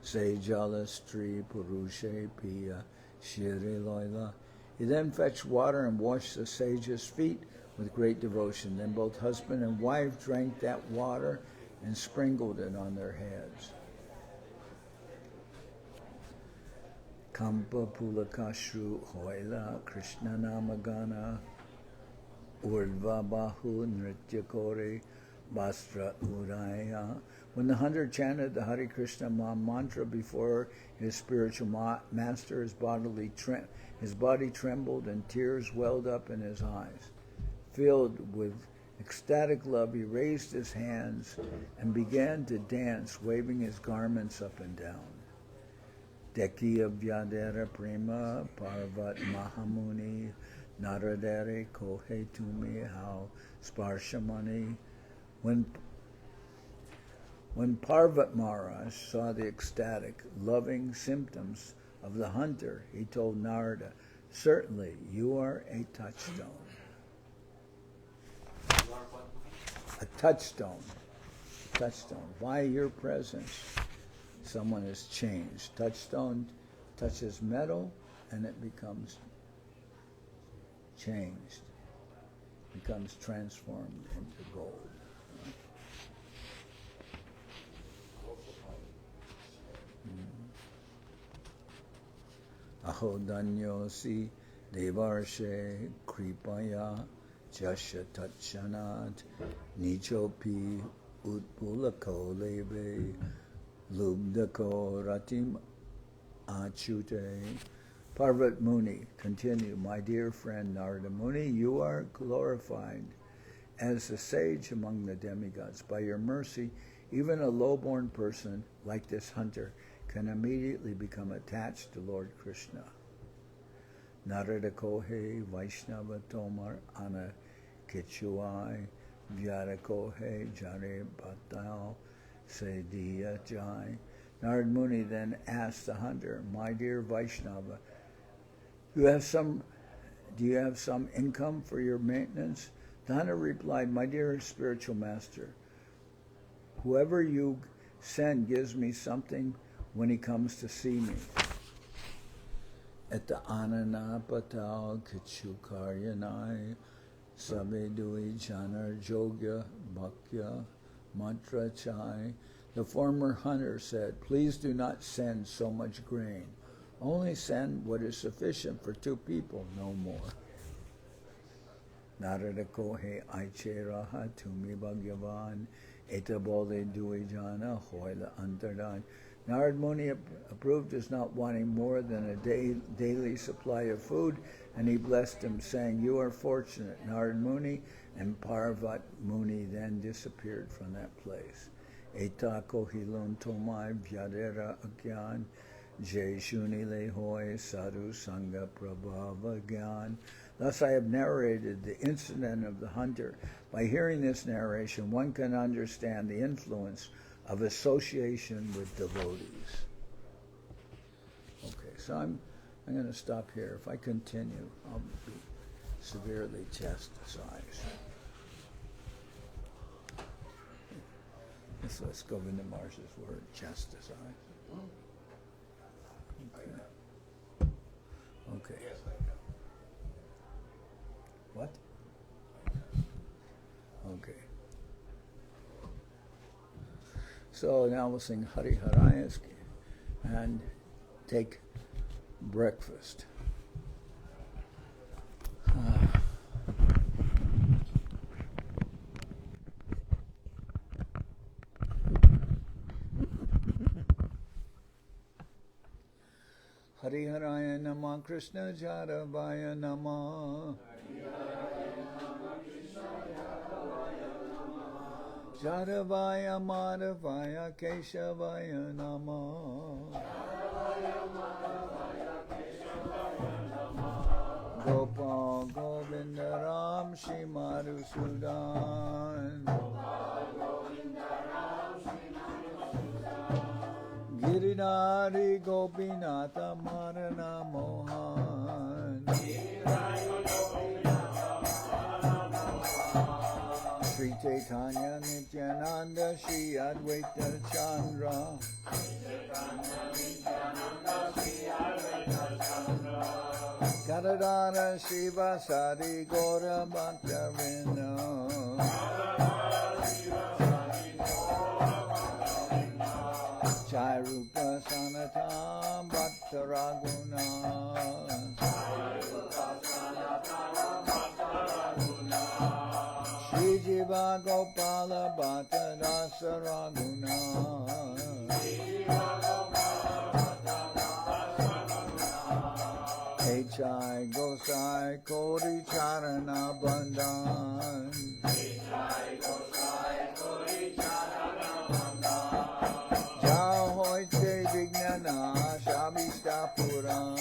se jala stri purushe piya shiri loila. He then fetched water and washed the sages' feet with great devotion. Then both husband and wife drank that water and sprinkled it on their heads. Kampa pulakashru hoila Krishna namagana urdva bahu nritya kore Bastra Udaya. When the hunter chanted the Hare Krishna mantra before his spiritual master, his body trembled and tears welled up in his eyes. Filled with ecstatic love, he raised his hands and began to dance, waving his garments up and down. Dekiya Vyadera Prema Parvat Mahamuni Naradere Kohe Tumi How Sparshamani. When Parvat Maharaj saw the ecstatic, loving symptoms of the hunter, he told Narada, "Certainly you are a touchstone." A touchstone. Touchstone. By your presence, someone is changed. Touchstone touches metal and it becomes changed, becomes transformed into gold. Aho danyosi devarshe kripaya jasya tachanat nichopi utpulako lebe lubdako ratim achute. Parvat Muni continued, "My dear friend Narada Muni, you are glorified as a sage among the demigods. By your mercy, even a low-born person like this hunter can immediately become attached to Lord Krishna. Narada Kohe Vaishnava Tomar Ana Kichuai Vyara Kohe Jare Bhatao Sediya Jai." Narada Muni then asked the hunter, "My dear Vaishnava, do you have some income for your maintenance?" The hunter replied, "My dear spiritual master, whoever you send gives me something when he comes to see me." Eta ananapatal kichukaryanai sabedui janar jogya bhakya mantra chai. The former hunter said, "Please do not send so much grain. Only send what is sufficient for 2 people, no more." Narada kohe aicheraha tumi bhagyavan etabole duijana hoila antardan. Narada Muni approved as not wanting more than a daily supply of food, and he blessed him, saying, "You are fortunate." Narada Muni and Parvat Muni then disappeared from that place. Eta kohilon tomai vyadera agyan jay shuni le hoy sadhu sangha prabhava gyan. Thus I have narrated the incident of the hunter. By hearing this narration, one can understand the influence of association with devotees. Okay, so I'm going to stop here. If I continue, I'll be severely chastised. So let's go into Mars's word, chastise. Okay. What? Okay. So now we'll sing Hari Harayas and take breakfast. Hari Haraya Nama Krishna Jaravaya Nama Jaravaya Madhavaya Keshavaya Nama Gopal Govinda Ram Shri Madhusudan Giridhari Gopinatha Marana Mohan Sri Chaitanya Nityananda Shri Advaita Chandra Gadadhara Shiva Sadi Gora Bhaktavinda Jai Rupa Sanatan Bhattaraguna Shri Seva Gopala Bhatta Rasa Raguna. H.I. Gosai Kori Charana Bandhan. Jahoite Vignana Shabishta Puran.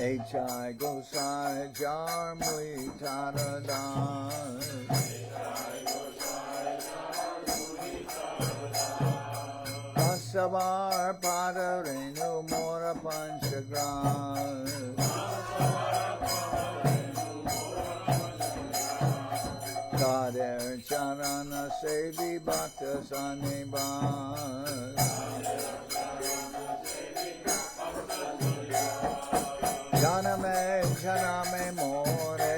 H.I. Gosai Jarmui Taradan. Kasavar Padarenu Mora Panchagram. Kader Charana Sevi Bhakta Saniban. Janame Janame More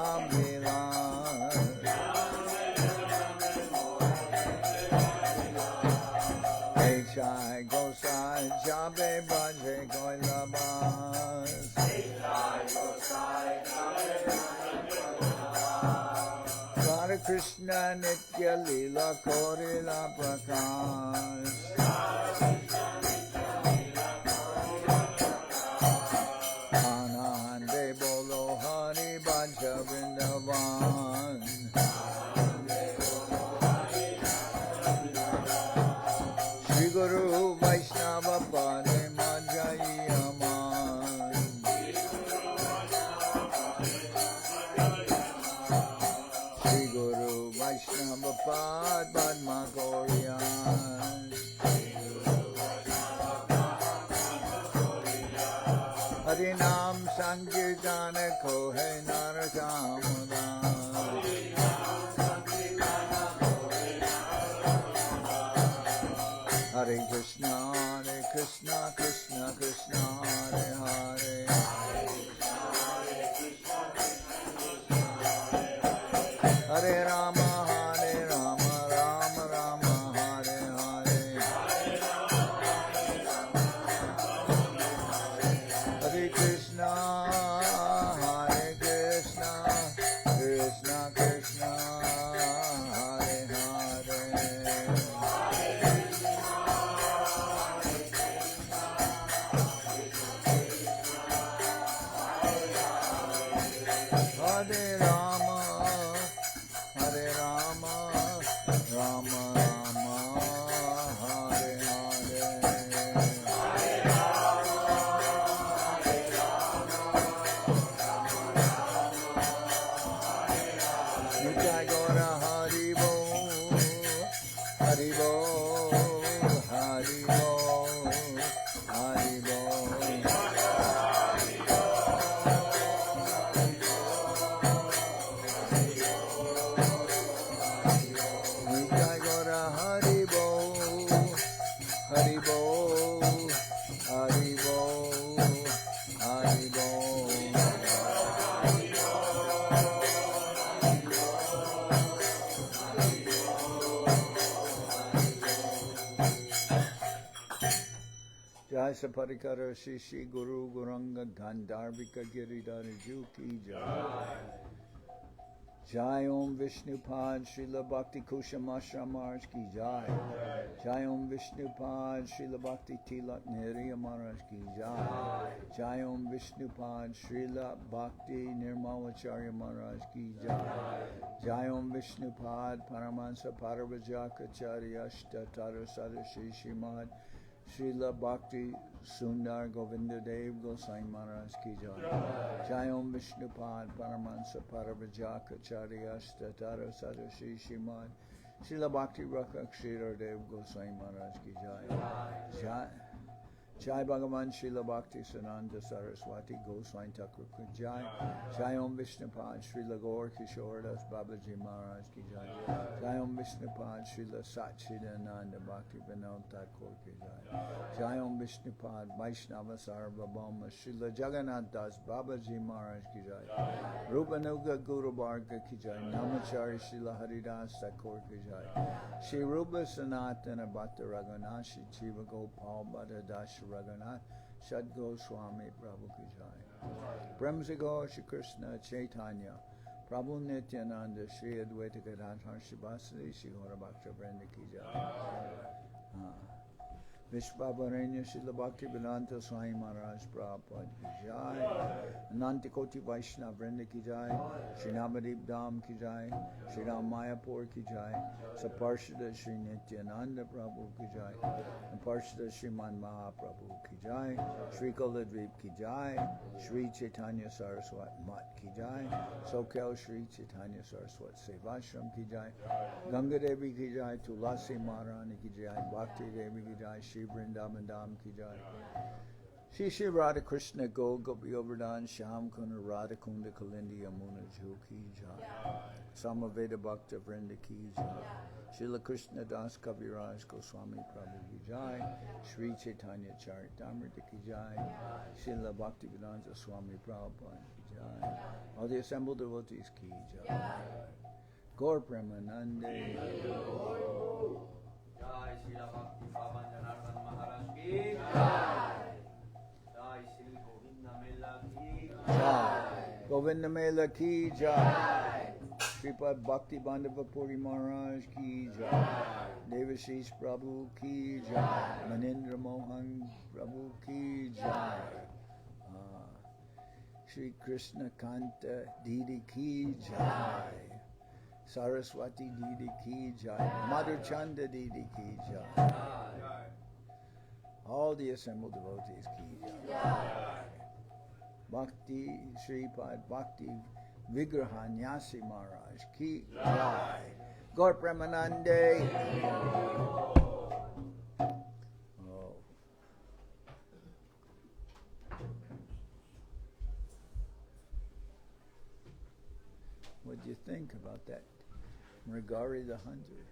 Ambilan. H.I. Gosai Jabe Bhaje Goilabas. Radha Krishna Nitya Lila Korila Prakash. Anande Bolo Hari Bhaja Vrindavan. Shri Guru Vaishnava Pade Majai Aman. Shri Guru Vaishnava Pad Padma Gauriyan. Harinam Sankirtana Kohe Narakamada. Hare Krishna, Krishna Krishna, Hare Hare. Hare Rama, Rama Rama, Hare Hare. Hare Krishna, Krishna Krishna, Hare Hare. Hare Rama, Rama Rama, Hare Hare. Nitai Gora Hari Bo, Hari Bo, Hari Bo, Hari Bo. Nitai Gora Hari Bo, Hari Bo, Hari Bo, Hari Bo. Jai Saparikara Shishi Guru Guranga Gandharvika Giridhara Juki Jai. Jai Om Vishnupad Srila Bhakti Kusham Ashram Maharaj Ki Jai. Jai Om Vishnupad Srila Bhakti Tilak Nehriya Maharaj Ki Jai. Jai Om Vishnupad Srila Bhakti Nirmalacharya Maharaj Ki Jai. Jai Om Vishnupad Paramansa Paravajakacharya Ashtatara Sadashi Srimad Srila Bhakti Sundar Govinda Dev Gosai Maharaj Ki Jai. Jai Om Vishnupad Paramansa Paravajakacharya Ashtatara Sadashi Srimad Srila Bhakti Rakha Kshira Dev Gosai Maharaj Ki Jai. Jai Jai Bhagavan Srila Bhakti Sananda Saraswati Goswami Thakur Ki Jai. Jai Om Vishnupad Srila Gaur Kishoredas Babaji Maharaj Ki Jai. Jai Om Vishnupad Srila Satchidananda Bhaktivedanta Thakur Ki Jai. Jai Om Vishnupad Vaishnava Sarvabhauma Srila Jagannath Das Babaji Maharaj Ki Jai. Rupanuga Guru Bharga Ki Jai. Namachari Srila Haridas Thakur Ki Jai. Shri Rupa Sanatana Bhatta Raghunath Shri Jiva Gopal Bhatta Das Raghunath Shad Goswami Prabhu Ki Jai. Prem Se Gaur Shri Krishna Chaitanya Prabhu Nityananda Shri Advaita Gadadhar Shivasari Shri Gaura Bhaktivedanta Ki Jai. Vishvavaranya Srila Bhaktivedanta Swami Maharaj Prabhupad Ki Jai. Ananta Koti Vaishnava Vrinda Ki Jai. Shri Navadip Dham Ki Jai. Shri Ram Mayapur Ki Jai. Saparshada Shri Nityananda Prabhu Ki Jai. And Parshada Srimad Mahaprabhu Ki Jai. Shri Kuladvip Ki Jai. Sri Chaitanya Saraswat Mat Ki Jai. Soquel Sri Chaitanya Saraswat Seva Ashram Ki Jai. Ganga Devi Ki Jai. Tulasi Maharani Ki Jai. Bhakti Devi Ki Jai. Shri Vrindavan Dham Ki Jai. Shri Shri Radha Krishna Go Gopi Govardhan Sham Kuna Radha Kunda Kalindi Yamuna Ju Ki Jai. Samaveda Bhakta Vrinda Ki Jai. Srila Krishnadas Kaviraj Goswami Prabhu Ki Jai. Sri Chaitanya Charitamrita Ki Jai. Srila Bhaktivedanta Swami Prabhupad Ki Jai. All the assembled devotees Ki Jai. Gaur Premanande. Jai Srila Bhakti Pavan Janardan Maharaj ki Jai. Jai Sri Govinda Mela ki Jai. Govinda Mela Ki Jai. Sripad Bhakti Bandhava Puri Maharaj Ki Jai. Devashish Prabhu Ki Jai. Manindra Mohan Prabhu Ki Jai. Shri Krishna Kanta Didi Ki Jai. Saraswati Didi Ki Jai. Madhuchanda Didi Ki Jai. All the assembled devotees Ki Jai. Bhakti Sripad Bhakti Vigrahanyasi Maharaj Ki Jai. Gaur Premanande. Oh. What do you think about that? Mrigari the Hunter.